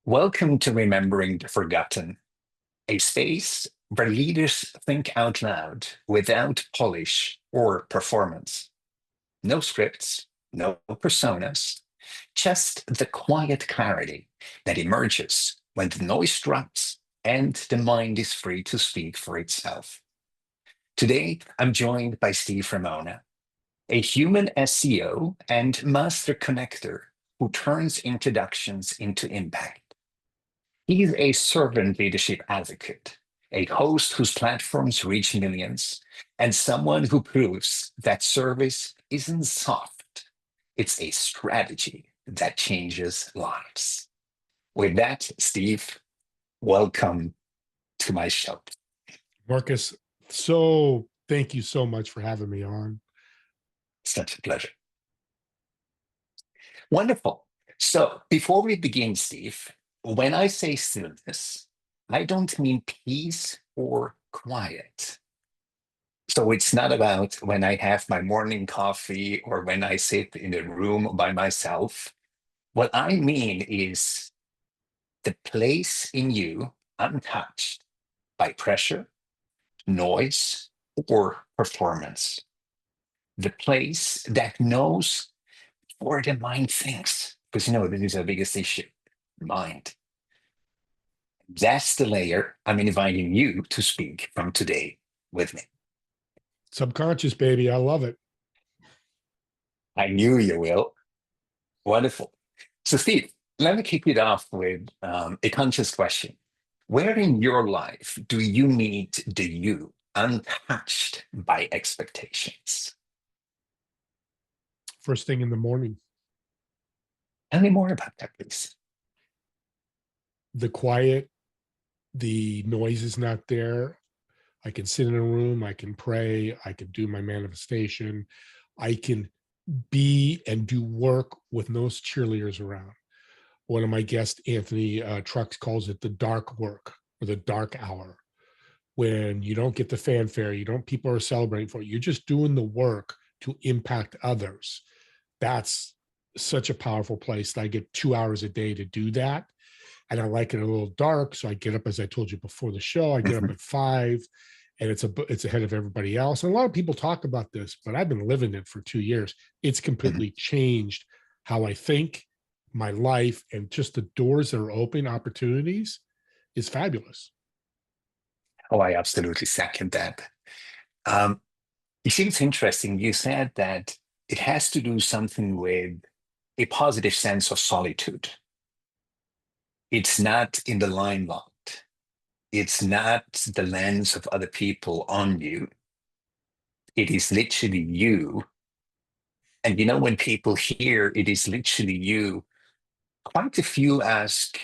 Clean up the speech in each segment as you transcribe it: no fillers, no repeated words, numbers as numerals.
Welcome to Remembering the Forgotten, a space where leaders think out loud without polish or performance. No scripts, no personas, just the quiet clarity that emerges when the noise drops and the mind is free to speak for itself. Today, I'm joined by Steve Ramona, a human SEO and master connector who turns introductions into impact. He's a servant leadership advocate, a host whose platforms reach millions, and someone who proves that service isn't soft, it's a strategy that changes lives. With that, Steve, welcome to my show. Marcus, thank you so much for having me on. Such a pleasure. Wonderful. So before we begin, Steve, when I say stillness, I don't mean peace or quiet. So it's not about when I have my morning coffee or when I sit in a room by myself. What I mean is the place in you untouched by pressure, noise, or performance. The place that knows where the mind thinks. Because this is our biggest issue, mind. That's the layer I'm inviting you to speak from today with me. Subconscious, baby. I love it. I knew you will. Wonderful. So, Steve, let me kick it off with a conscious question. Where in your life do you meet the you untouched by expectations? First thing in the morning. Tell me more about that, please. The quiet, the noise is not there. I can sit in a room, I can pray, I can do my manifestation, I can be and do work with no cheerleaders around. One of my guests, Anthony Trucks, calls it the dark work or the dark hour. When you don't get the fanfare, people are celebrating for it. You're just doing the work to impact others. That's such a powerful place that I get 2 hours a day to do that. And I like it a little dark. So I get up, as I told you before the show, I get up at 5 and it's ahead of everybody else. And a lot of people talk about this, but I've been living it for 2 years. It's completely changed how I think, my life, and just the doors that are open, opportunities is fabulous. Oh, I absolutely second that. You see, it's interesting. You said that it has to do something with a positive sense of solitude. It's not in the limelight. It's not the lens of other people on you. It is literally you. And when people hear it is literally you, quite a few ask,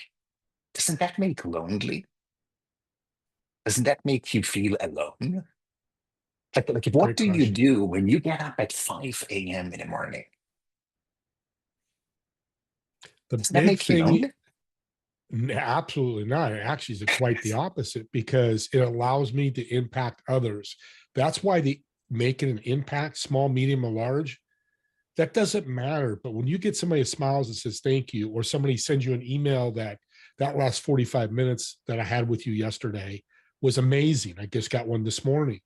doesn't that make lonely? Doesn't that make you feel alone? Like what Great do you question. do when you get up at 5 a.m. in the morning? The Doesn't that big make you thing, lonely? absolutely not. It actually is quite the opposite because it allows me to impact others. That's why the making an impact, small, medium, or large, that doesn't matter. But when you get somebody that smiles and says thank you, or somebody sends you an email that last 45 minutes that I had with you yesterday was amazing. I just got one this morning.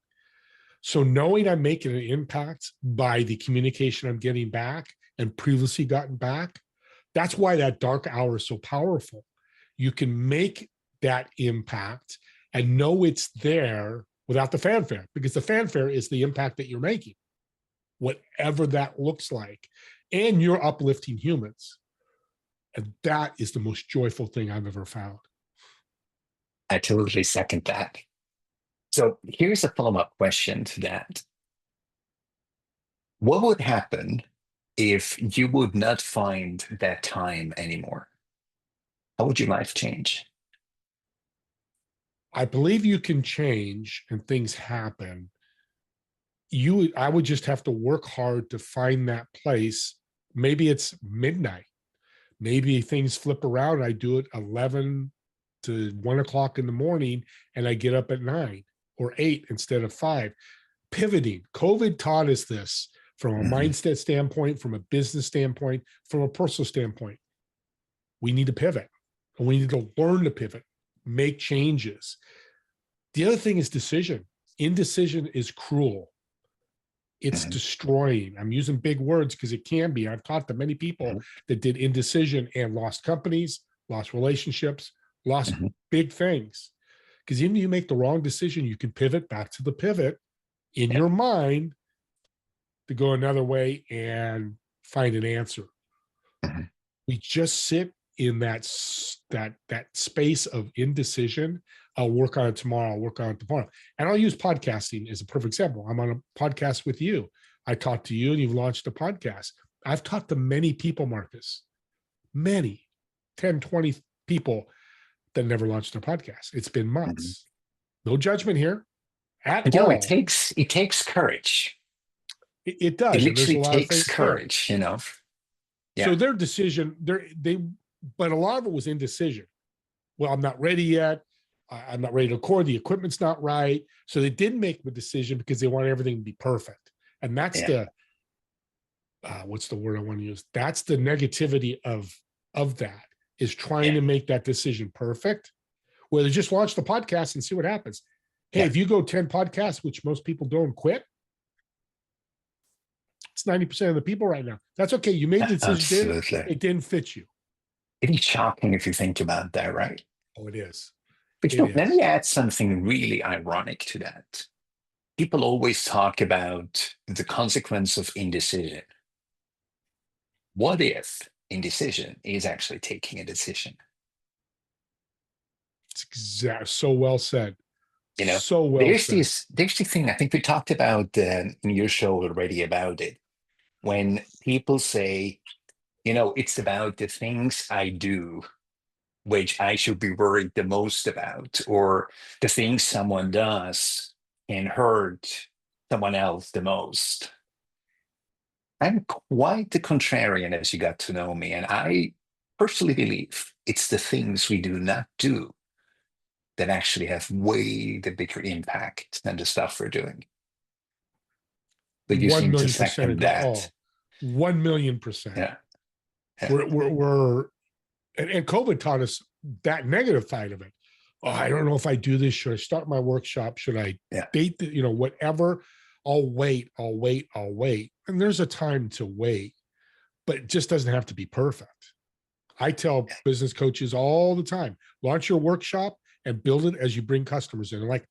So knowing I'm making an impact by the communication I'm getting back and previously gotten back, that's why that dark hour is so powerful. You can make that impact and know it's there without the fanfare, because the fanfare is the impact that you're making, whatever that looks like. And you're uplifting humans. And that is the most joyful thing I've ever found. I totally second that. So here's a follow-up question to that. What would happen if you would not find that time anymore? How would your life change? I believe you can change and things happen. I would just have to work hard to find that place. Maybe it's midnight. Maybe things flip around. I do it 11 to 1 o'clock in the morning and I get up at 9 or 8 instead of 5. Pivoting. COVID taught us this from a mindset standpoint, from a business standpoint, from a personal standpoint. We need to pivot. And we need to learn to pivot, make changes. The other thing is decision. Indecision is cruel. It's Mhm, destroying. I'm using big words because it can be. I've talked to many people mhm, that did indecision and lost companies, lost relationships, lost mhm. big things. Because even if you make the wrong decision, you can pivot back to the pivot in Yeah. your mind to go another way and find an answer. Mhm, We just sit in that space of indecision. I'll work on it tomorrow. I'll work on it tomorrow. And I'll use podcasting as a perfect example. I'm on a podcast with you. I talked to you and you've launched a podcast. I've talked to many people, Marcus, many, 10, 20 people that never launched a podcast. It's been mhm. months. No judgment here at And all. it takes courage. It It does. And there's a literally lot of takes things there. courage, So Yeah. their decision, but a lot of it was indecision. Well, I'm not ready yet. I'm not ready to record. The equipment's not right. So they didn't make the decision because they want everything to be perfect. And that's Yeah. the what's the word I want to use? That's the negativity of that is trying Yeah. to make that decision perfect. Where they just launch the podcast and see what happens. Hey, Yeah. if you go 10 podcasts, which most people don't quit, it's 90% of the people right now. That's okay. You made the decision, did it? Absolutely. It didn't fit you. It is shocking if you think about that, right? Oh, it is. But It let me is. add something really ironic to that. People always talk about the consequence of indecision. What if indecision is actually taking a decision? It's exact. So well said. You know, So well said. there's this thing I think we talked about in your show already about it. When people say, it's about the things I do, which I should be worried the most about, or the things someone does can hurt someone else the most. I'm quite the contrarian as you got to know me, and I personally believe it's the things we do not do that actually have way the bigger impact than the stuff we're doing. But you 1 seem to million percent second agree. that. Oh, 1 million%. Yeah. Yeah. We're and COVID taught us that negative side of it. Oh, I don't know if I do this. Should I start my workshop? Should I Yeah. date the, whatever? I'll wait, I'll wait, I'll wait. And there's a time to wait, but it just doesn't have to be perfect. I tell business coaches all the time, launch your workshop and build it as you bring customers in. Like,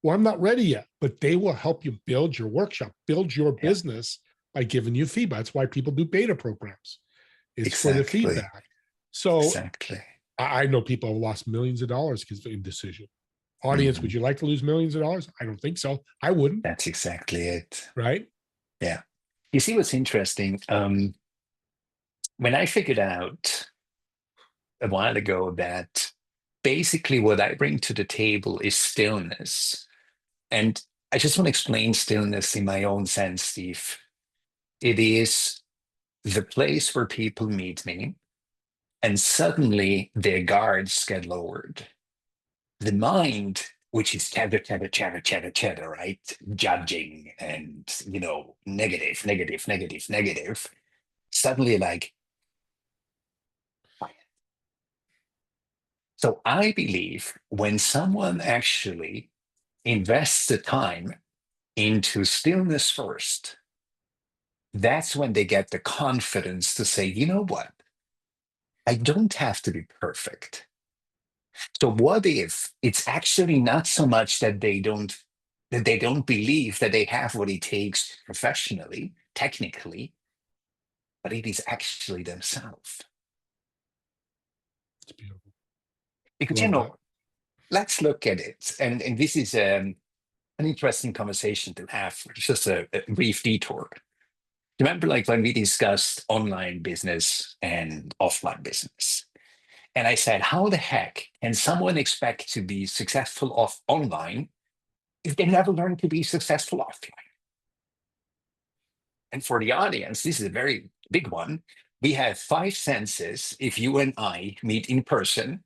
well, I'm not ready yet, but they will help you build your workshop, build your Yeah. business by giving you feedback. That's why people do beta programs. It's for the Exactly. feedback. So Exactly. I know people have lost millions of dollars because of indecision. Audience, Mhm. would you like to lose millions of dollars? I don't think so. I wouldn't, That's exactly it. right? Yeah. You see what's interesting? When I figured out a while ago that basically what I bring to the table is stillness. And I just want to explain stillness in my own sense, Steve. It is the place where people meet me, and suddenly their guards get lowered. The mind, which is chatter, chatter, chatter, chatter, chatter, right? Judging and, negative, negative, negative, negative, suddenly like, so I believe when someone actually invests the time into stillness first, that's when they get the confidence to say, you know what? I don't have to be perfect. So what if it's actually not so much that they don't believe that they have what it takes professionally, technically, but it is actually themselves. It's beautiful. Because Love that. let's look at it. And this is an interesting conversation to have. It's just a brief detour. Remember, like when we discussed online business and offline business, and I said, how the heck can someone expect to be successful online if they never learn to be successful offline? And for the audience, this is a very big one. We have five senses. If you and I meet in person,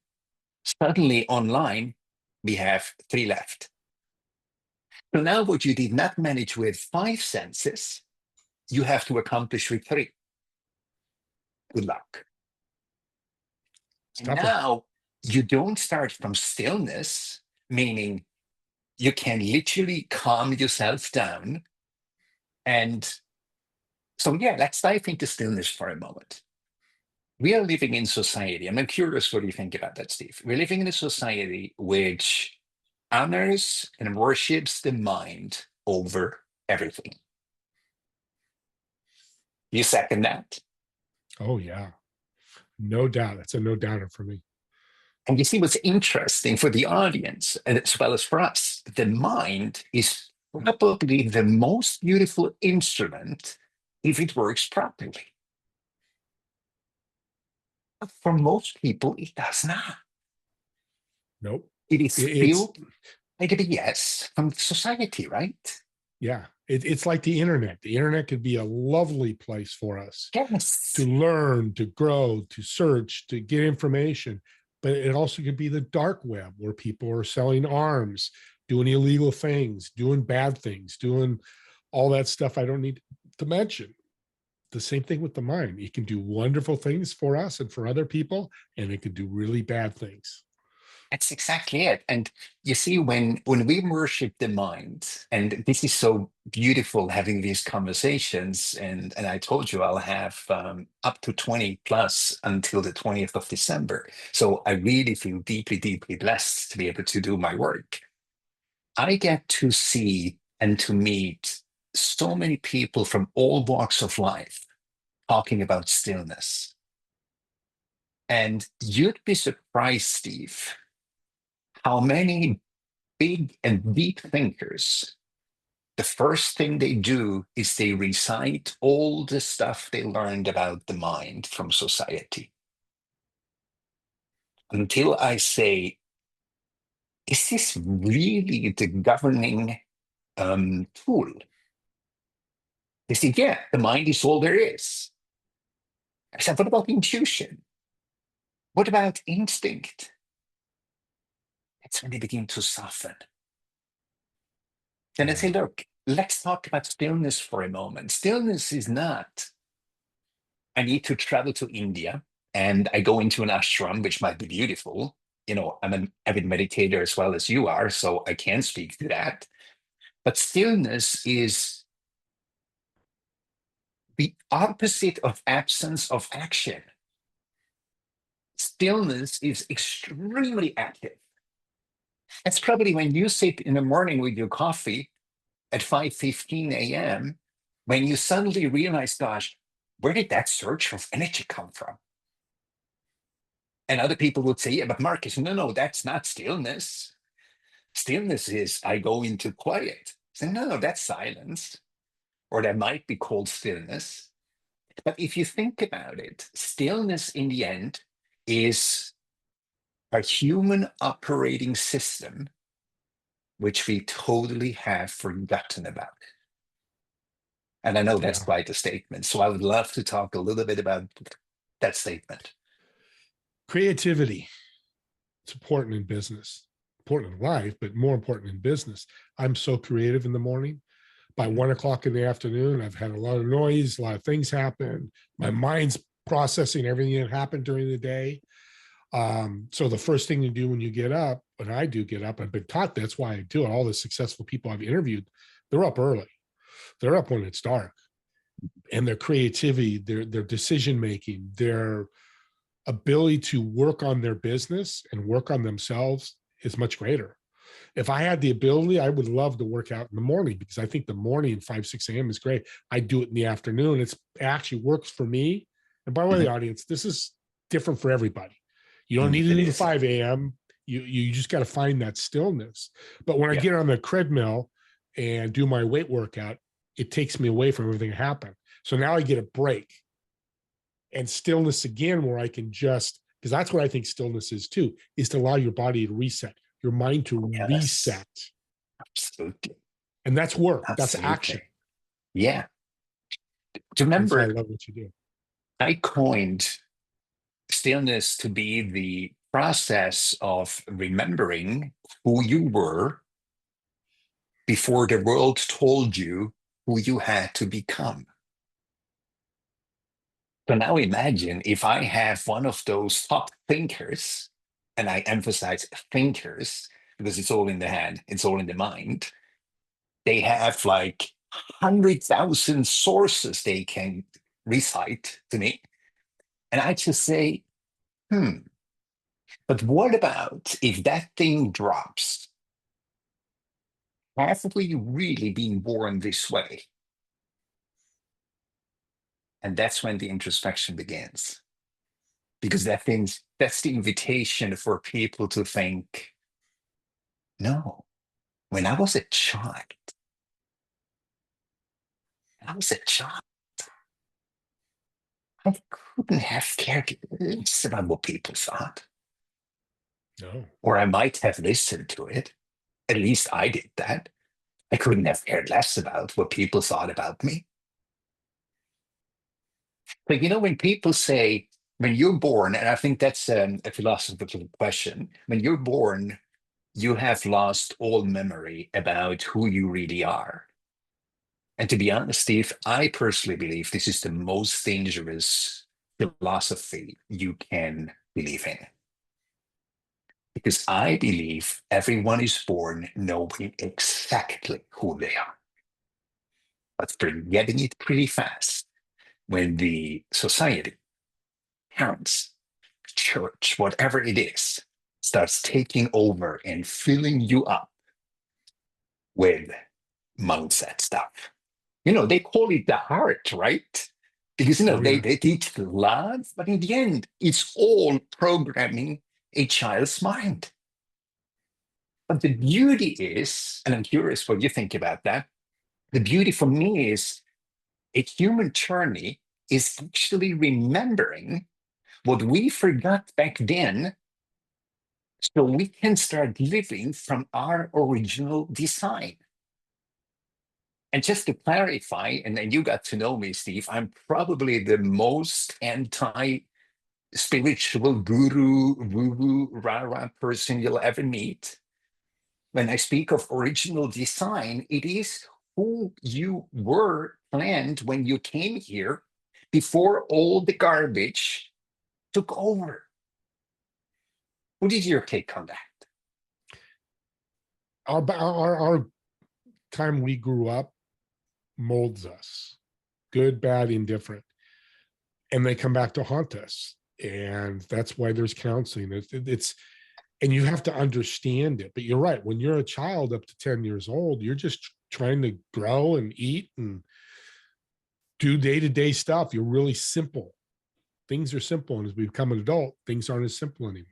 suddenly online, we have three left. So now, what you did not manage with five senses, you have to accomplish with three. Good luck. It's And tougher. now you don't start from stillness, meaning you can literally calm yourself down. And so, yeah, let's dive into stillness for a moment. We are living in society. I'm curious what you think about that, Steve. We're living in a society which honors and worships the mind over everything. You second that? Oh yeah, no doubt. That's a no doubter for me. And you see what's interesting for the audience, and as well as for us, the mind is probably the most beautiful instrument if it works properly. But for most people, it does not. Nope. It is It's still like a BS from society, right? yeah. It's like the internet. The internet could be a lovely place for us to Yes. learn, to grow, to search, to get information. But it also could be the dark web where people are selling arms, doing illegal things, doing bad things, doing all that stuff I don't need to mention. The same thing with the mind. It can do wonderful things for us and for other people, and it can do really bad things. That's exactly it. And you see, when we worship the mind, and this is so beautiful having these conversations, and I told you I'll have up to 20 plus until the 20th of December. So I really feel deeply, deeply blessed to be able to do my work. I get to see and to meet so many people from all walks of life talking about stillness. And you'd be surprised, Steve, how many big and deep thinkers, the first thing they do is they recite all the stuff they learned about the mind from society. Until I say, is this really the governing tool? They say, yeah, the mind is all there is. I said, what about intuition? What about instinct? That's when they begin to soften. Then I say, Yeah. look, let's talk about stillness for a moment. Stillness is not, I need to travel to India and I go into an ashram, which might be beautiful. You know, I'm an avid meditator as well as you are, so I can speak to that. But stillness is the opposite of absence of action. Stillness is extremely active. That's probably when you sit in the morning with your coffee at 5:15 a.m., when you suddenly realize, gosh, where did that surge of energy come from? And other people would say, yeah, but Marcus, no, no, that's not stillness. Stillness is I go into quiet. So no, no, that's silence, or that might be called stillness. But if you think about it, stillness in the end is a human operating system which we totally have forgotten about. And I know that's Yeah. quite a statement. So I would love to talk a little bit about that statement. Creativity. It's important in business, important in life, but more important in business. I'm so creative in the morning. By Mhm. 1 o'clock in the afternoon, I've had a lot of noise, a lot of things happen. My mind's processing everything that happened during the day. So the first thing you do when you get up, when I do get up, I've been taught that's why I do it. All the successful people I've interviewed, they're up early. They're up when it's dark, and their creativity, their decision making, their ability to work on their business and work on themselves is much greater. If I had the ability, I would love to work out in the morning because I think the morning 5, 6 a.m. is great. I do it in the afternoon. It actually works for me. And by the way, the Mhm. audience, this is different for everybody. You don't need to It do the is. 5 a.m. You just got to find that stillness. But when I Yeah. get on the treadmill and do my weight workout, it takes me away from everything that happened. So now I get a break and stillness again, where I can just, because that's what I think stillness is too, is to allow your body to reset, your mind to Yes. reset. Absolutely. And that's work, that's action. Absolutely. Yeah. To And so I remember, love what you do. I coined stillness to be the process of remembering who you were before the world told you who you had to become. So now imagine if I have one of those top thinkers and I emphasize thinkers because it's all in the head, it's all in the mind. They have like 100,000 sources they can recite to me. And I just say, but what about if that thing drops? Have we really been born this way? And that's when the introspection begins. Because that's the invitation for people to think, no, when I was a child, I was a child. I couldn't have cared less about what people thought. No. Or I might have listened to it. At least I did that. I couldn't have cared less about what people thought about me. But when people say, when you're born, and I think that's a philosophical question, when you're born, you have lost all memory about who you really are. And to be honest, Steve, I personally believe this is the most dangerous philosophy you can believe in. Because I believe everyone is born knowing exactly who they are, but forgetting it pretty fast when the society, parents, church, whatever it is, starts taking over and filling you up with mindset stuff. They call it the heart, right? Because Oh, they, yeah. they teach love, but in the end, it's all programming a child's mind. But the beauty is, and I'm curious what you think about that. The beauty for me is a human journey is actually remembering what we forgot back then so we can start living from our original design. And just to clarify, and then you got to know me, Steve, I'm probably the most anti spiritual guru, woo woo, rah rah person you'll ever meet. When I speak of original design, it is who you were planned when you came here before all the garbage took over. What is your take on that? Our time we grew up molds us, good, bad, indifferent, and they come back to haunt us. And that's why there's counseling. It's and you have to understand it. But you're right. When you're a child up to 10 years old, you're just trying to grow and eat and do day-to-day stuff. You're really simple. Things are simple. And as we become an adult, things aren't as simple anymore.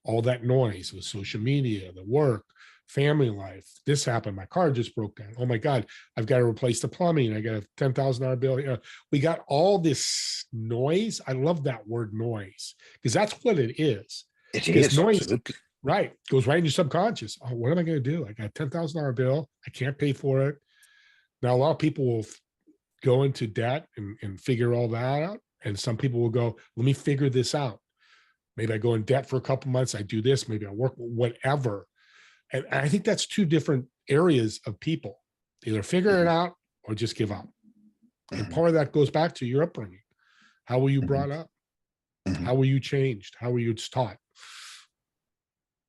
All that noise with social media, the work, family life. This happened. My car just broke down. Oh my God, I've got to replace the plumbing. I got a $10,000 bill. We got all this noise. I love that word noise because that's what it is. It Because is, noise, absolutely. right, goes right in your subconscious. Oh, what am I going to do? I got a $10,000 bill. I can't pay for it. Now, a lot of people will go into debt and figure all that out. And some people will go, let me figure this out. Maybe I go in debt for a couple months. I do this. Maybe I work, whatever. And I think that's two different areas of people. Either figure it Mhm, out or just give up. And mhm, part of that goes back to your upbringing. How were you mhm, brought up? mhm. How were you changed? How were you taught?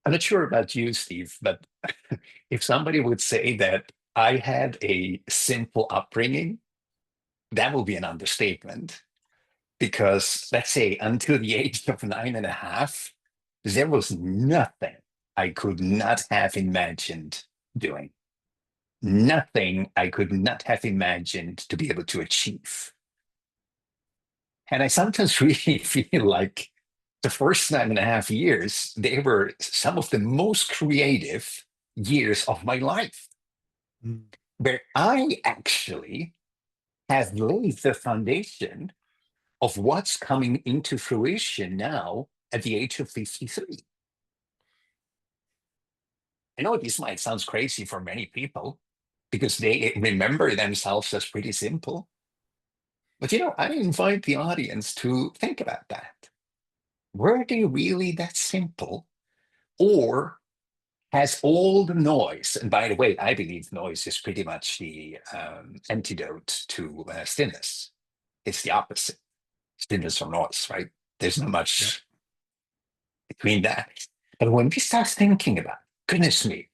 I'm not sure about you, Steve, but if somebody would say that I had a simple upbringing, that would be an understatement. Because let's say until the age of 9.5, there was nothing I could not have imagined doing. Nothing I could not have imagined to be able to achieve. And I sometimes really feel like the first 9.5 years, they were some of the most creative years of my life, Mm. where I actually have laid the foundation of what's coming into fruition now at the age of 53. I know this might sound crazy for many people because they remember themselves as pretty simple. But I invite the audience to think about that. Were they really that simple? Or has all the noise, and by the way, I believe noise is pretty much the antidote to stillness. It's the opposite, stillness or noise, right? There's not Yep. much between that. But when we start thinking about, goodness me,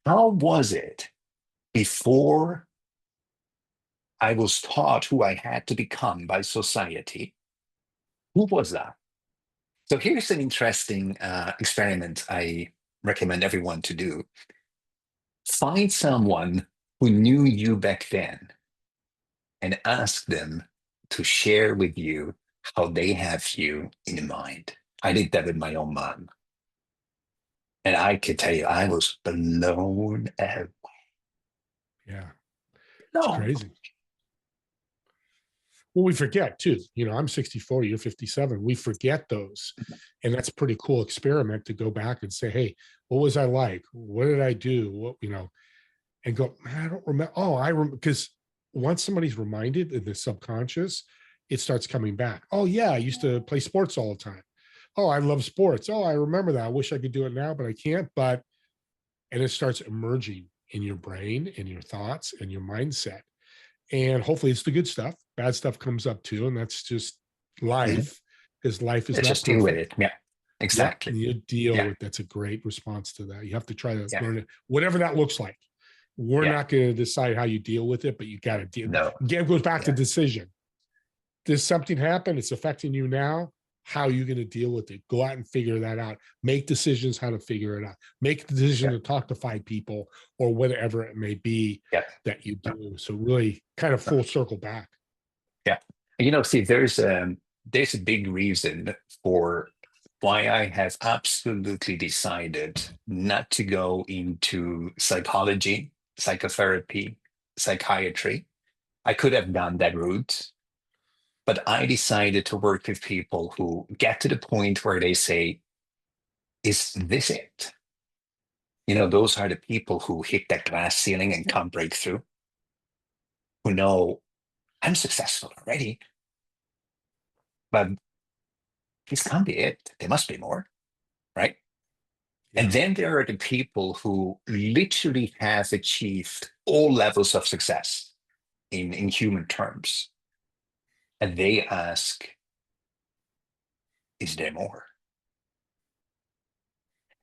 how was it before I was taught who I had to become by society? Who was that? So here's an interesting experiment I recommend everyone to do. Find someone who knew you back then and ask them to share with you how they have you in mind. I did that with my own mom. And I could tell you, I was blown away. Yeah, it's No. crazy. Well, we forget too. I'm 64, you're 57. We forget those. And that's a pretty cool experiment to go back and say, hey, what was I like? What did I do? And go, man, I don't remember. Oh, I remember, because once somebody's reminded in the subconscious, it starts coming back. Oh, yeah, I used to play sports all the time. Oh, I love sports. Oh, I remember that. I wish I could do it now, but I can't. And it starts emerging in your brain, in your thoughts, and your mindset. And hopefully it's the good stuff. Bad stuff comes up too. And that's just Mhm. life, because life is Let's not just deal with perfect. it. Yeah, Yep. exactly. You deal Yeah, with That's a great response to that. You have to try to yeah, learn it, whatever that looks like. We're yeah. not going to decide how you deal with it, but you got to deal. No, Again, it goes back to yeah, decision. Does something happen? It's affecting you now. How are you going to deal with it? Go out and figure that out. Make decisions how to figure it out. Make the decision yeah, to talk to 5 people or whatever it may be yeah, that you do. So really kind of full circle back. yeah. Steve, there's a big reason for why I have absolutely decided not to go into psychology, psychotherapy, psychiatry. I could have gone that route, but I decided to work with people who get to the point where they say, is this it? Those are the people who hit that glass ceiling and can't break through, who know I'm successful already, but this can't be it. There must be more, right? And Yeah. then there are the people who literally have achieved all levels of success in human terms. And they ask, is there more?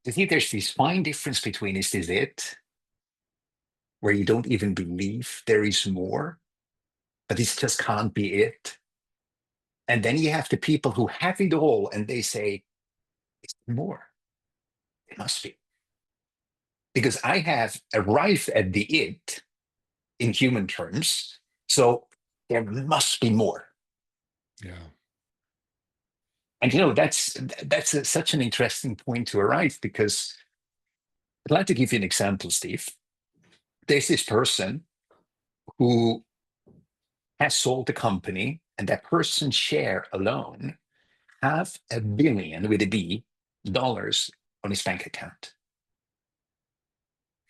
I think there's this fine difference between is this it, where you don't even believe there is more, but this just can't be it. And then you have the people who have it all and they say, it's more. It must be. Because I have arrived at the it in human terms. So there must be more. Yeah. And such an interesting point to arrive because I'd like to give you an example, Steve. There's this person who has sold the company, and that person's share alone half a billion with a B dollars on his bank account.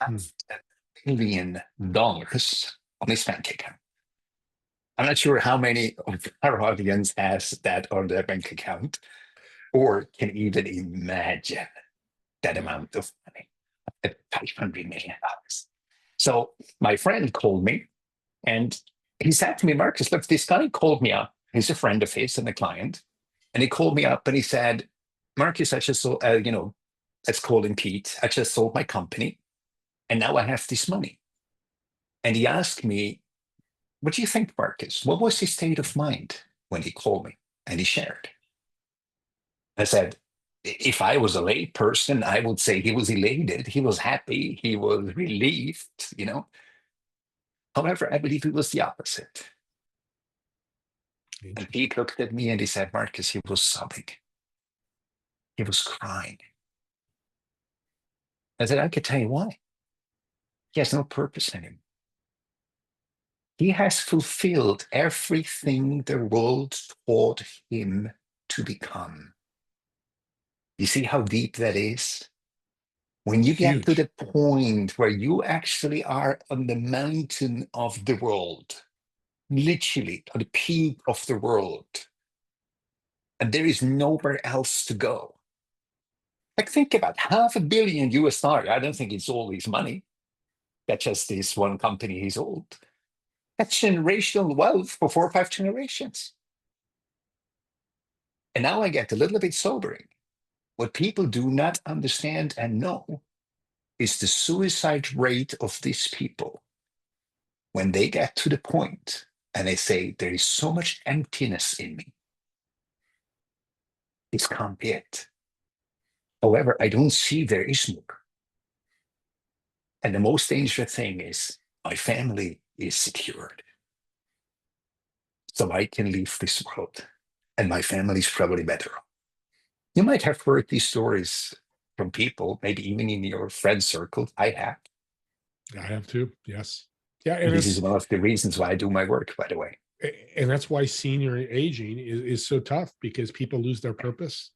Hmm. $500 million on his bank account. I'm not sure how many of our audience has that on their bank account or can even imagine that Yeah. amount of money at $500 million. So my friend called me and he said to me, Marcus, look, this guy called me up. He's a friend of his and a client. And he called me up and he said, Marcus, I just sold, let's call him Pete. I just sold my company and now I have this money. And he asked me, what do you think, Marcus? What was his state of mind when he called me and he shared? I said, if I was a lay person, I would say he was elated, he was happy, he was relieved. However, I believe it was the opposite. And Interesting. Pete looked at me and he said, Marcus, he was sobbing. He was crying. I said, I could tell you why. He has no purpose anymore. He has fulfilled everything the world taught him to become. You see how deep that is? When you get to Huge. the point where you actually are on the mountain of the world, literally on the peak of the world, and there is nowhere else to go. Like, think about $500 million. I don't think it's all his money. That's just this one company he's owned. That's generational wealth for 4 or 5 generations. And now I get a little bit sobering. What people do not understand and know is the suicide rate of these people when they get to the point and they say, there is so much emptiness in me. This can't be it. However, I don't see there is more. And the most dangerous thing is my family is secured. So I can leave this world and my family is probably better off. You might have heard these stories from people, maybe even in your friend circle. I have. I have too. Yes. Yeah. And And this is one of the reasons why I do my work, by the way. that's why senior aging is so tough, because people lose their purpose.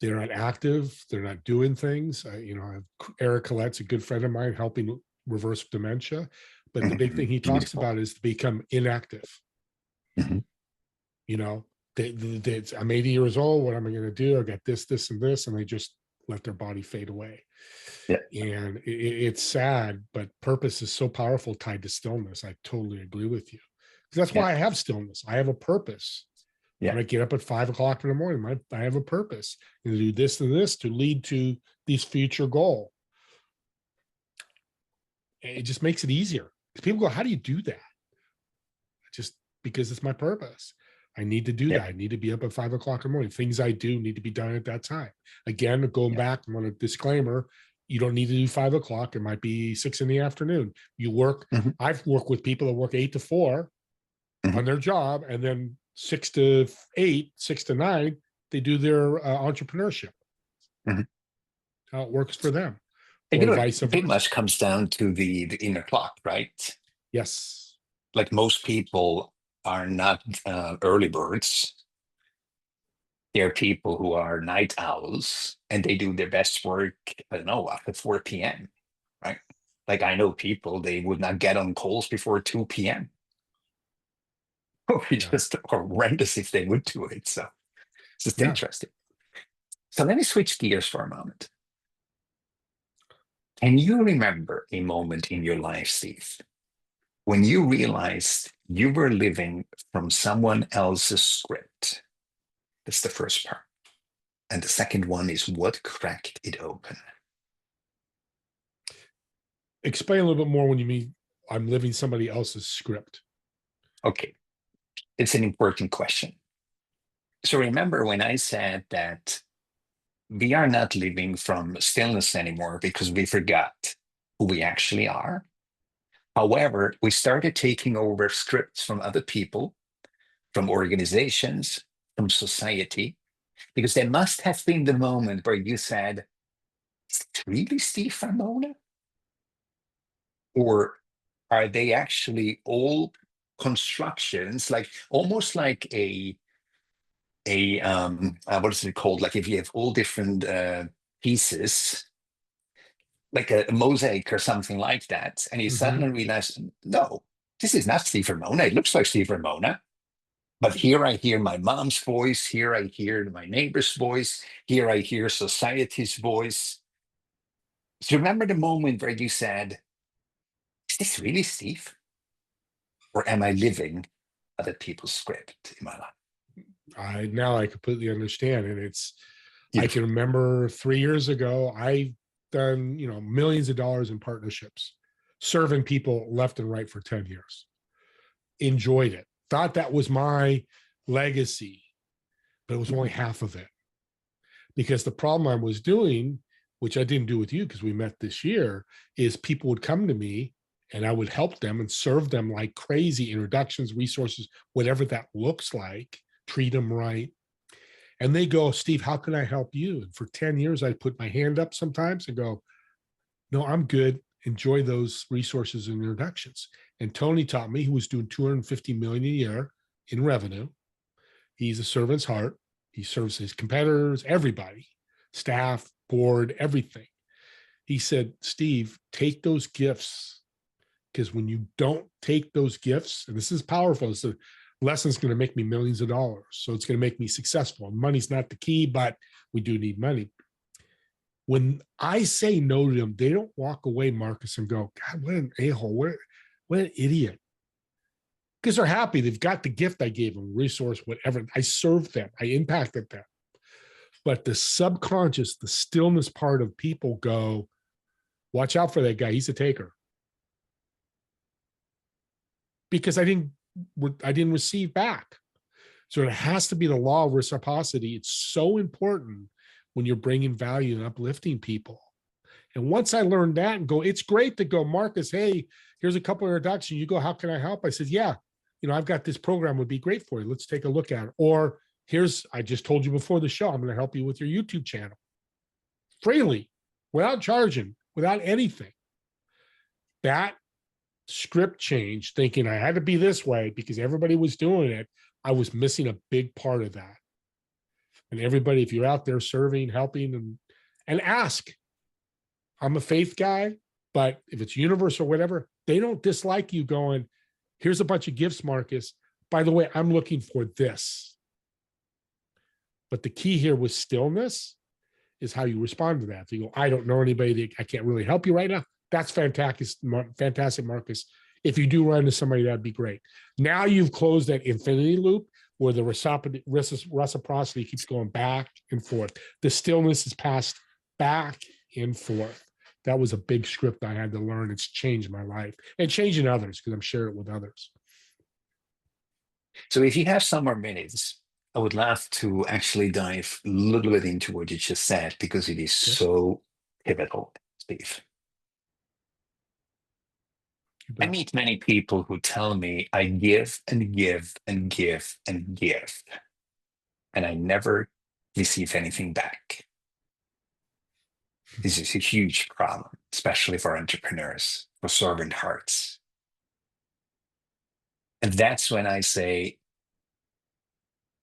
They're not active. They're not doing things. I have Eric Collette's a good friend of mine, helping reverse dementia. But the big Mhm. thing he talks Beautiful. about is to become inactive. Mhm. You know, I'm 80 years old. What am I going to do? I got this, and this, and they just let their body fade away. Yeah. And it's sad, but purpose is so powerful, tied to stillness. I totally agree with you. Because that's Yeah. why I have stillness. I have a purpose. Yeah. When I get up at 5 o'clock in the morning, I have a purpose, and to do this and this to lead to these future goal. It just makes it easier. People go, how do you do that? Just because it's my purpose. I need to do Yeah. that. I need to be up at 5 o'clock in the morning. Things I do need to be done at that time. Again, going Yeah. back, I want a disclaimer. You don't need to do 5 o'clock. It might be 6 in the afternoon. You work. Mhm. I've worked with people that work 8 to 4 Mhm. on their job, and then 6 to 8, 6 to 9, they do their entrepreneurship. Mhm. How it works for them, And or vice it pretty versa. much comes down to the inner clock, right? Yes. Like most people are not early birds. They're people who are night owls and they do their best work, I don't know, after 4 p.m., right? Like I know people, they would not get on calls before 2 p.m. It's Yeah. just horrendous if they would do it. So it's just Yeah. interesting. So let me switch gears for a moment. Can you remember a moment in your life, Steve, when you realized you were living from someone else's script? That's the first part. And the second one is what cracked it open. Explain a little bit more when you mean I'm living somebody else's script. Okay, it's an important question. So remember when I said that we are not living from stillness anymore because we forgot who we actually are. However, we started taking over scripts from other people, from organizations, from society, because there must have been the moment where you said, is it really Steve Ramona? Or are they actually all constructions, like almost like a what is it called? Like if you have all different pieces, like a mosaic or something like that, and you Mm-hmm. suddenly realize, no, this is not Steve Ramona. It looks like Steve Ramona. But here I hear my mom's voice. Here I hear my neighbor's voice. Here I hear society's voice. So remember the moment where you said, is this really Steve? Or am I living other people's script in my life? I completely understand. And I can Beautiful. remember 3 years ago, I've done, millions of dollars in partnerships, serving people left and right for 10 years. Enjoyed it. Thought that was my legacy, but it was only half of it. Because the problem I was doing, which I didn't do with you because we met this year, is people would come to me and I would help them and serve them like crazy, introductions, resources, whatever that looks like, treat them right. And they go, Steve, how can I help you? And for 10 years, I put my hand up sometimes and go, no, I'm good. Enjoy those resources and introductions. And Tony taught me, he was doing 250 million a year in revenue. He's a servant's heart. He serves his competitors, everybody, staff, board, everything. He said, Steve, take those gifts, because when you don't take those gifts, and this is powerful, it's a lesson's going to make me millions of dollars. So it's going to make me successful. Money's not the key, but we do need money. When I say no to them, they don't walk away, Marcus, and go, God, what an a-hole, what an idiot. Because they're happy. They've got the gift I gave them, resource, whatever. I served them. I impacted them. But the subconscious, the stillness part of people go, watch out for that guy. He's a taker. Because I didn't receive back. So it has to be the law of reciprocity. It's so important when you're bringing value and uplifting people. And once I learned that and go, it's great to go, Marcus, hey, here's a couple of introductions. You go, how can I help? I said, yeah, I've got this program would be great for you. Let's take a look at it. Or I just told you before the show, I'm going to help you with your YouTube channel freely, without charging, without anything. That script change, thinking I had to be this way because everybody was doing it, I was missing a big part of that. And everybody, if you're out there serving, helping, and ask. I'm a faith guy, but if it's universe or whatever, they don't dislike you going, here's a bunch of gifts, Marcus. By the way, I'm looking for this. But the key here with stillness is how you respond to that. So you go, I don't know anybody, I can't really help you right now. That's fantastic, Marcus. If you do run into somebody, that'd be great. Now you've closed that infinity loop where the reciprocity keeps going back and forth. The stillness is passed back and forth. That was a big script I had to learn. It's changed my life and changing others because I'm sharing it with others. So if you have some more minutes, I would love to actually dive a little bit into what you just said, because it is so pivotal, Steve. I meet many people who tell me I give and give and give and give, and I never receive anything back. This is a huge problem, especially for entrepreneurs, for servant hearts. And that's when I say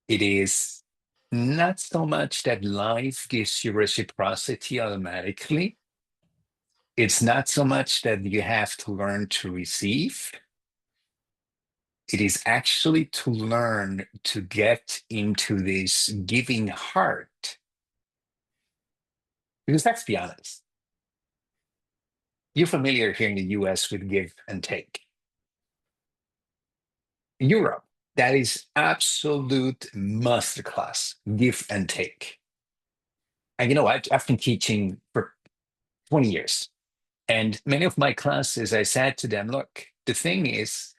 it is not so much that life gives you reciprocity automatically. It's not so much that you have to learn to receive. It is actually to learn to get into this giving heart. Because let's be honest, you're familiar here in the US with give and take. Europe, that is absolute masterclass, give and take. And I've been teaching for 20 years. And many of my classes, I said to them, look, the thing is,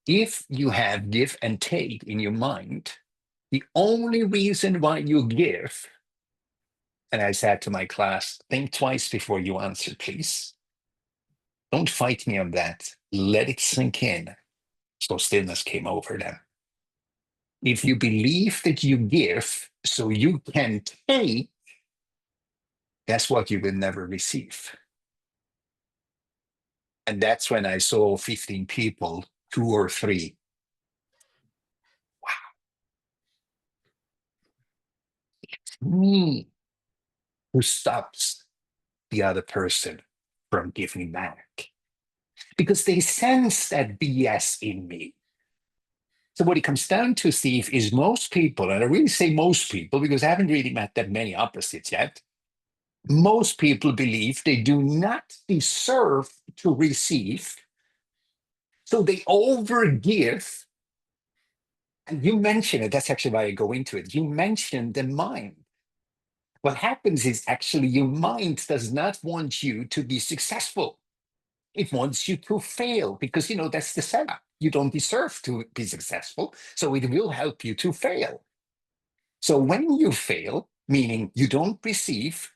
if you have give and take in your mind, the only reason why you give, and I said to my class, think twice before you answer, please. Don't fight me on that. Let it sink in. So stillness came over them. If you believe that you give so you can take, that's what you will never receive. And that's when I saw 15 people, 2 or 3. Wow. Me who stops the other person from giving back. Because they sense that BS in me. So what it comes down to, Steve, is most people, and I really say most people because I haven't really met that many opposites yet, most people believe they do not deserve to receive, so they overgive. And you mentioned it, that's actually why I go into it. You mentioned the mind. What happens is actually your mind does not want you to be successful. It wants you to fail because, that's the setup. You don't deserve to be successful, so it will help you to fail. So when you fail, meaning you don't receive,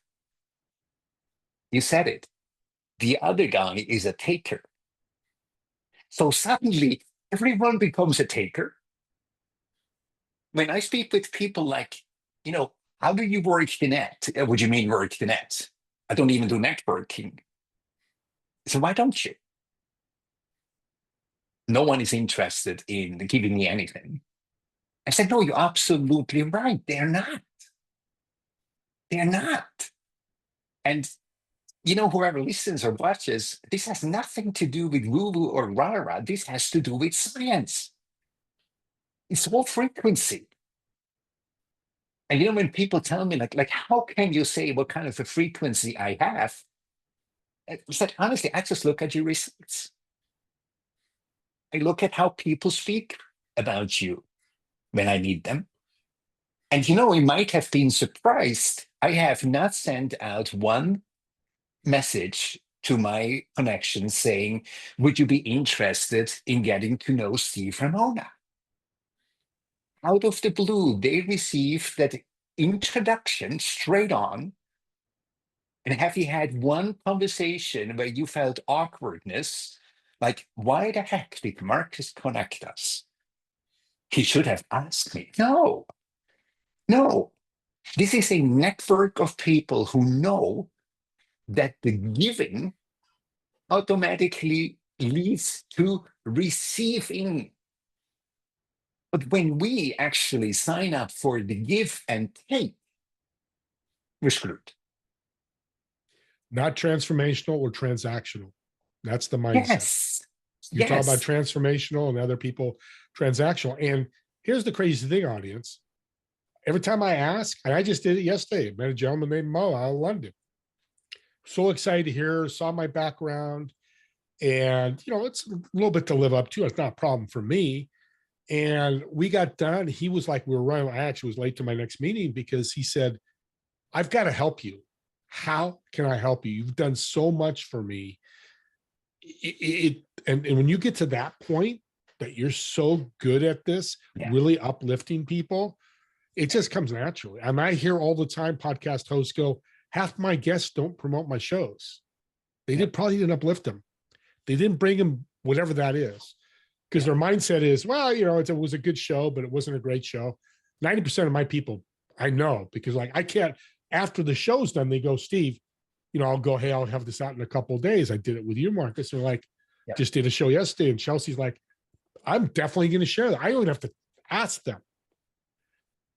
you said it, the other guy is a taker. So suddenly everyone becomes a taker. When I speak with people like, how do you work the net? What do you mean work the net? I don't even do networking. So why don't you? No one is interested in giving me anything. I said, no, you're absolutely right. They're not. They're not. And, whoever listens or watches, this has nothing to do with woo-woo or rah-rah. This has to do with science. It's all frequency. And, when people tell me, like, how can you say what kind of a frequency I have? It's like, honestly, I just look at your results. I look at how people speak about you when I meet them. And you might have been surprised. I have not sent out one message to my connections saying, would you be interested in getting to know Steve Ramona? Out of the blue, they received that introduction straight on. And have you had one conversation where you felt awkwardness? Like, why the heck did Marcus connect us? He should have asked me. No, no. This is a network of people who know that the giving automatically leads to receiving. But when we actually sign up for the give and take, we're screwed. Not transformational or transactional. That's the mindset. Yes. You talk about Yes. transformational and other people transactional. And here's the crazy thing, audience. Every time I ask, and I just did it yesterday, I met a gentleman named Mo out of London. So excited to hear, saw my background. And, it's a little bit to live up to. It's not a problem for me. And we got done. He was like, we were running. I actually was late to my next meeting because he said, I've got to help you. How can I help you? You've done so much for me. And when you get to that point that you're so good at this, Yeah. really uplifting people, it just comes naturally. And I hear all the time podcast hosts go, half my guests don't promote my shows. They probably didn't uplift them. They didn't bring them whatever that is. Because their mindset is, well, it was a good show, but it wasn't a great show. 90% of my people, I know, because I can't, after the show's done, they go, Steve, I'll go, hey, I'll have this out in a couple of days. I did it with you, Marcus. They're like, just did a show yesterday. And Chelsea's like, I'm definitely going to share that. I don't have to ask them.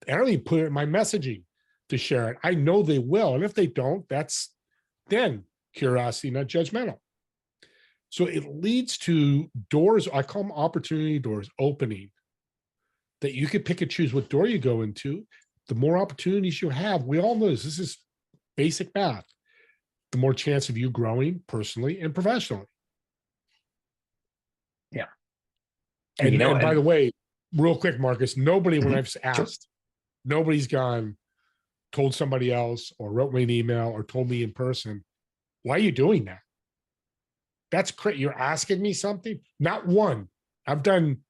I don't even put it in my messaging to share it. I know they will. And if they don't, that's then curiosity, not judgmental. So it leads to doors, I call them opportunity doors, opening, that you could pick and choose what door you go into. The more opportunities you have, we all know this is basic math, the more chance of you growing personally and professionally. Yeah. And by the way, real quick, Marcus, nobody, when I've asked, nobody's told somebody else or wrote me an email or told me in person, why are you doing that? That's great. You're asking me something? Not one. I've done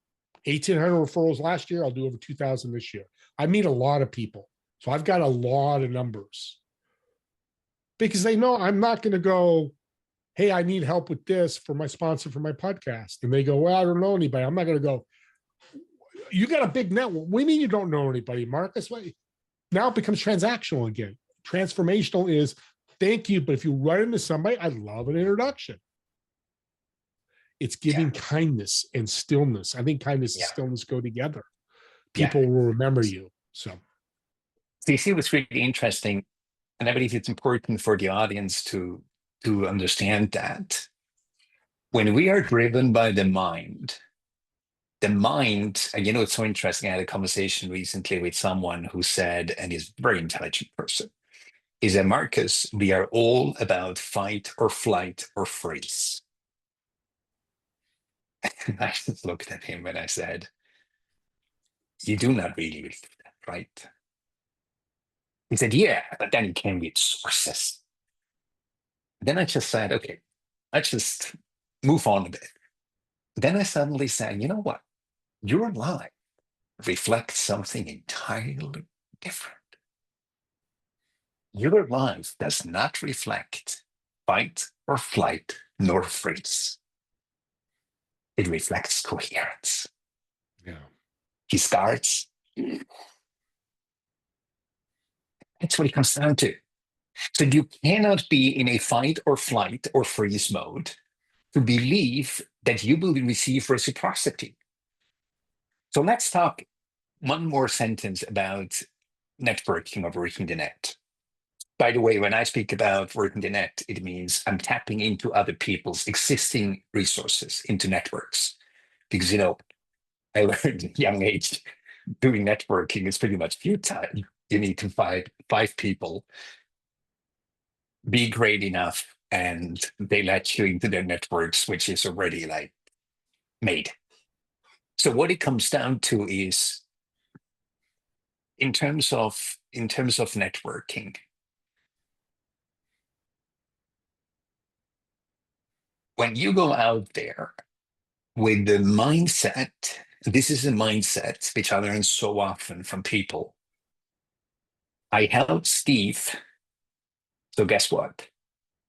1,800 referrals last year. I'll do over 2,000 this year. I meet a lot of people. So I've got a lot of numbers. Because they know I'm not going to go, hey, I need help with this for my sponsor for my podcast. And they go, well, I don't know anybody. I'm not going to go, you got a big network. What do you mean you don't know anybody, Marcus? Now it becomes transactional again. Transformational is, thank you, but if you run into somebody, I'd love an introduction. It's giving kindness and stillness. I think kindness and stillness go together. People will remember you. So you see what's really interesting, and I believe it's important for the audience to understand that when we are driven by the mind, and it's so interesting. I had a conversation recently with someone who said, and he's a very intelligent person, he said, Marcus, we are all about fight or flight or freeze. And I just looked at him and I said, you do not really believe that, right? He said, yeah, but then it came with sources. Then I just said, okay, let's just move on a bit. Then I suddenly said, you know what? Your life reflects something entirely different. Your life does not reflect fight or flight nor freeze. It reflects coherence. Yeah. He starts. That's what it comes down to. So you cannot be in a fight or flight or freeze mode to believe that you will receive reciprocity. So let's talk one more sentence about networking or working the net. By the way, when I speak about working the net, it means I'm tapping into other people's existing resources, into networks. Because, I learned at a young age doing networking is pretty much futile. You need to find 5 people, be great enough, and they let you into their networks, which is already like made. So what it comes down to is in terms of networking, when you go out there with the mindset, this is a mindset which I learn so often from people. I helped Steve, so guess what?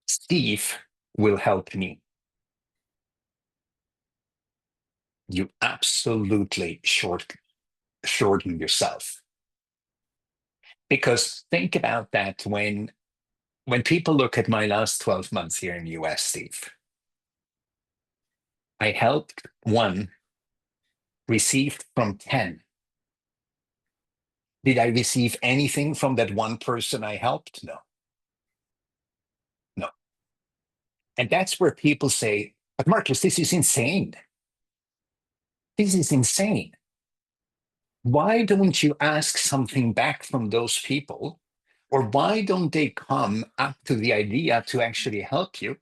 Steve will help me. You absolutely shorten yourself. Because think about that when people look at my last 12 months here in the US, Steve, I helped one, received from 10. Did I receive anything from that one person I helped? No, no. And that's where people say, but Marcus, this is insane. This is insane. Why don't you ask something back from those people? Or why don't they come up to the idea to actually help you?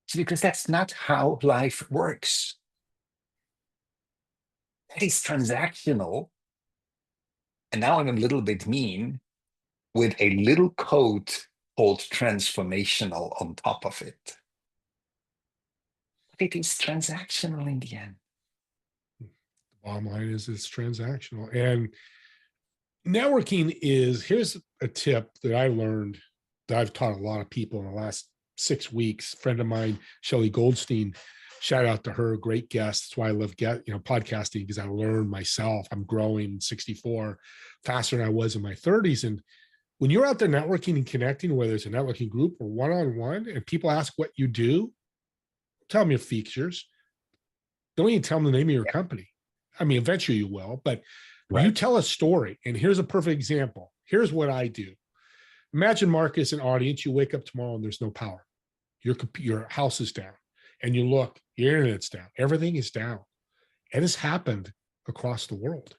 It's because that's not how life works. That is transactional. And now I'm a little bit mean with a little code called transformational on top of it. But it is transactional in the end. The bottom line is it's transactional. And networking is, here's a tip that I learned that I've taught a lot of people in the last 6 weeks. A friend of mine, Shelley Goldstein, shout out to her, great guest. That's why I love podcasting, because I learned myself. I'm growing 64 faster than I was in my 30s. And when you're out there networking and connecting, whether it's a networking group or one-on-one, and people ask what you do, tell them your features. Don't even tell them the name of your company. I mean, eventually you will, but you tell a story. And here's a perfect example. Here's what I do. Imagine, Marcus, an audience, you wake up tomorrow and there's no power. Your house is down. And you look, your internet's down. Everything is down. And it's happened across the world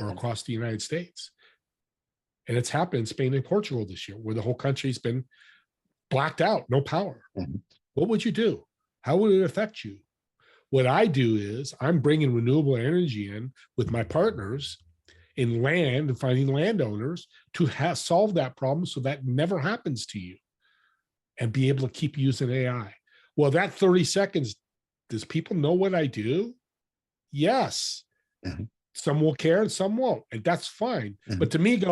or across the United States. And it's happened in Spain and Portugal this year, where the whole country's been blacked out, no power. What would you do? How would it affect you? What I do is I'm bringing renewable energy in with my partners in land and finding landowners to solve that problem so that never happens to you and be able to keep using AI. Well, that 30 seconds, does people know what I do? Yes. Some will care and some won't, and that's fine. But to me,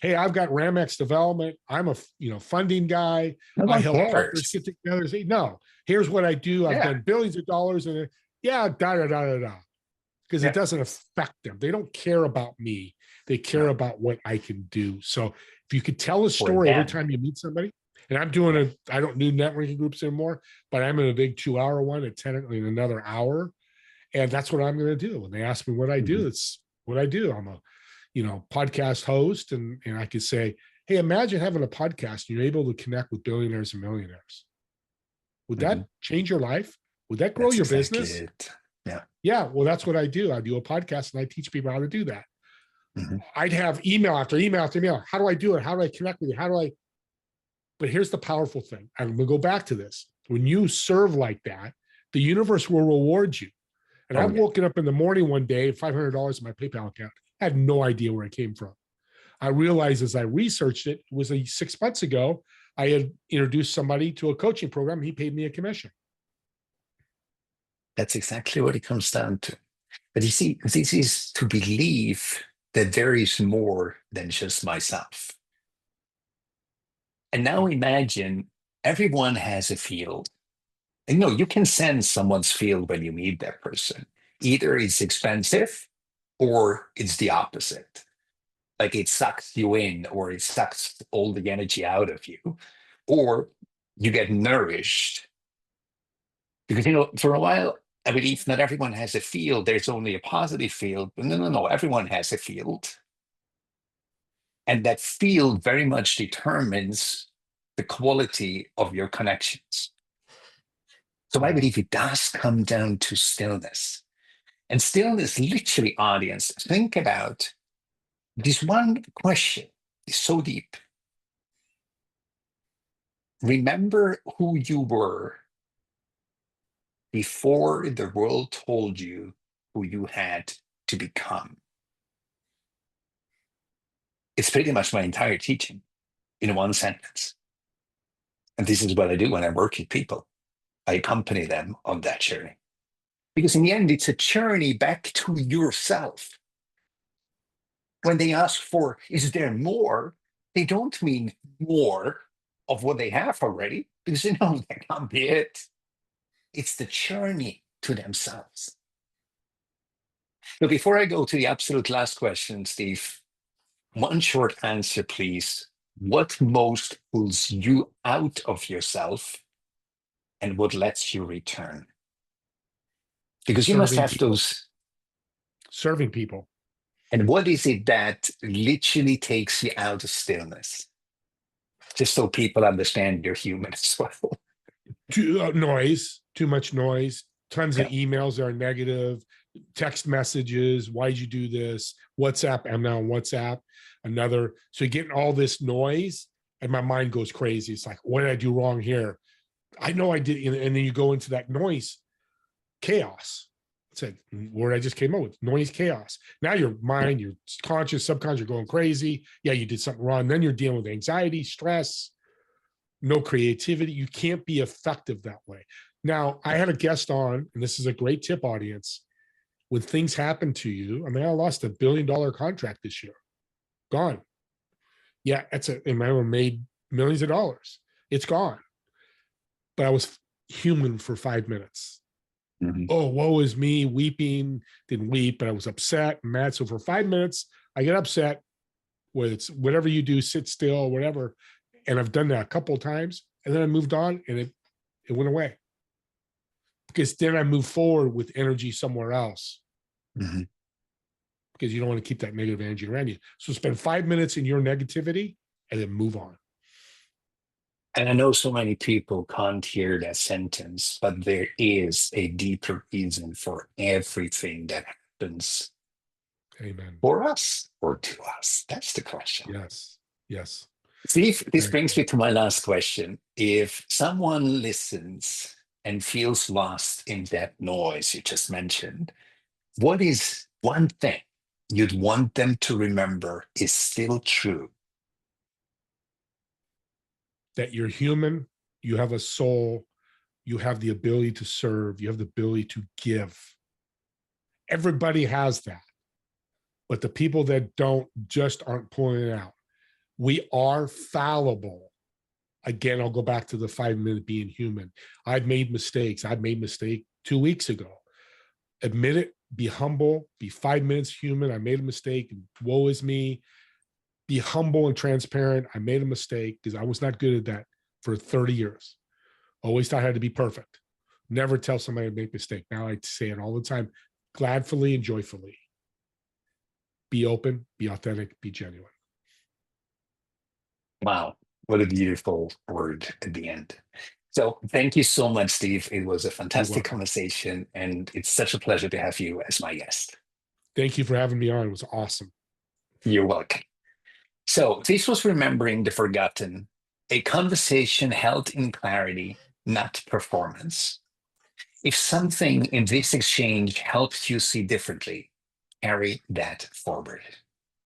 hey, I've got Ramex development. I'm a funding guy. I help partners get together. Say, no, here's what I do. I've done billions of dollars, and because it doesn't affect them. They don't care about me. They care about what I can do. So if you could tell a story every time you meet somebody, and I don't do networking groups anymore, but I'm in a big 2-hour one at 10 in another hour. And that's what I'm going to do. When they ask me what I do, it's what I do. I'm a, podcast host, and I could say, hey, imagine having a podcast and you're able to connect with billionaires and millionaires. Would that change your life? Would that grow your business? It. Yeah. Yeah. Well, that's what I do. I do a podcast and I teach people how to do that. I'd have email after email after email. How do I do it? How do I connect with you? But here's the powerful thing. I'm going to go back to this. When you serve like that, the universe will reward you. And I've woken up in the morning one day, $500 in my PayPal account. I had no idea where it came from. I realized as I researched it, it was 6 months ago, I had introduced somebody to a coaching program. And he paid me a commission. That's exactly what it comes down to. But you see, this is to believe that there is more than just myself. And now imagine everyone has a field. And you can sense someone's field when you meet that person. Either it's expensive or it's the opposite. Like it sucks you in or it sucks all the energy out of you. Or you get nourished. Because, for a while, I believe not everyone has a field. There's only a positive field. But no. Everyone has a field. And that field very much determines the quality of your connections. So I believe it does come down to stillness. And stillness, literally, audience, think about this one question is so deep. Remember who you were before the world told you who you had to become. It's pretty much my entire teaching in one sentence. And this is what I do when I work with people. I accompany them on that journey. Because in the end, it's a journey back to yourself. When they ask for, is there more? They don't mean more of what they have already, because that can't be it. It's the journey to themselves. So before I go to the absolute last question, Steve, one short answer, please. What most pulls you out of yourself and what lets you return? Because you must Serving have people. those. Serving people. And what is it that literally takes you out of stillness? Just so people understand you're human as well. Noise, too much noise, tons of Yeah. emails that are negative, text messages. Why'd you do this? WhatsApp. I'm now on WhatsApp. Another. So you're getting all this noise, and my mind goes crazy. It's like, what did I do wrong here? I know I did. And then you go into that noise, chaos. It's a word I just came up with, noise, chaos. Now your mind, your conscious, subconscious, you're going crazy. Yeah, you did something wrong. Then you're dealing with anxiety, stress, no creativity. You can't be effective that way. Now, I had a guest on, and this is a great tip, audience. When things happen to you, I mean, I lost $1 billion contract this year. Gone. Yeah, and I made millions of dollars. It's gone. But I was human for 5 minutes. Mhm. Oh, woe is me, weeping, didn't weep, but I was upset, mad. So for 5 minutes, I get upset, whether it's whatever you do, sit still, whatever. And I've done that a couple of times. And then I moved on and it went away. Because then I move forward with energy somewhere else. Mhm. Because you don't want to keep that negative energy around you. So spend 5 minutes in your negativity and then move on. And I know so many people can't hear that sentence, but there is a deeper reason for everything that happens Amen. for us or to us. That's the question. Yes. Yes. Steve, this Very brings cool. me to my last question. If someone listens and feels lost in that noise you just mentioned, what is one thing you'd want them to remember is still true? That you're human, you have a soul, you have the ability to serve, you have the ability to give. Everybody has that. But the people that don't just aren't pulling it out. We are fallible. Again, I'll go back to the 5 minute being human. I've made mistakes. I made a mistake 2 weeks ago. Admit it, be humble, be 5 minutes human. I made a mistake. Woe is me. Be humble and transparent. I made a mistake because I was not good at that for 30 years. Always thought I had to be perfect. Never tell somebody to make a mistake. Now I say it all the time, gladfully and joyfully. Be open, be authentic, be genuine. Wow, what a beautiful word at the end. So thank you so much, Steve. It was a You're fantastic welcome. conversation, and it's such a pleasure to have you as my guest. Thank you for having me on. It was awesome. You're welcome. So this was Remembering the Forgotten, a conversation held in clarity, not performance. If something in this exchange helps you see differently, carry that forward.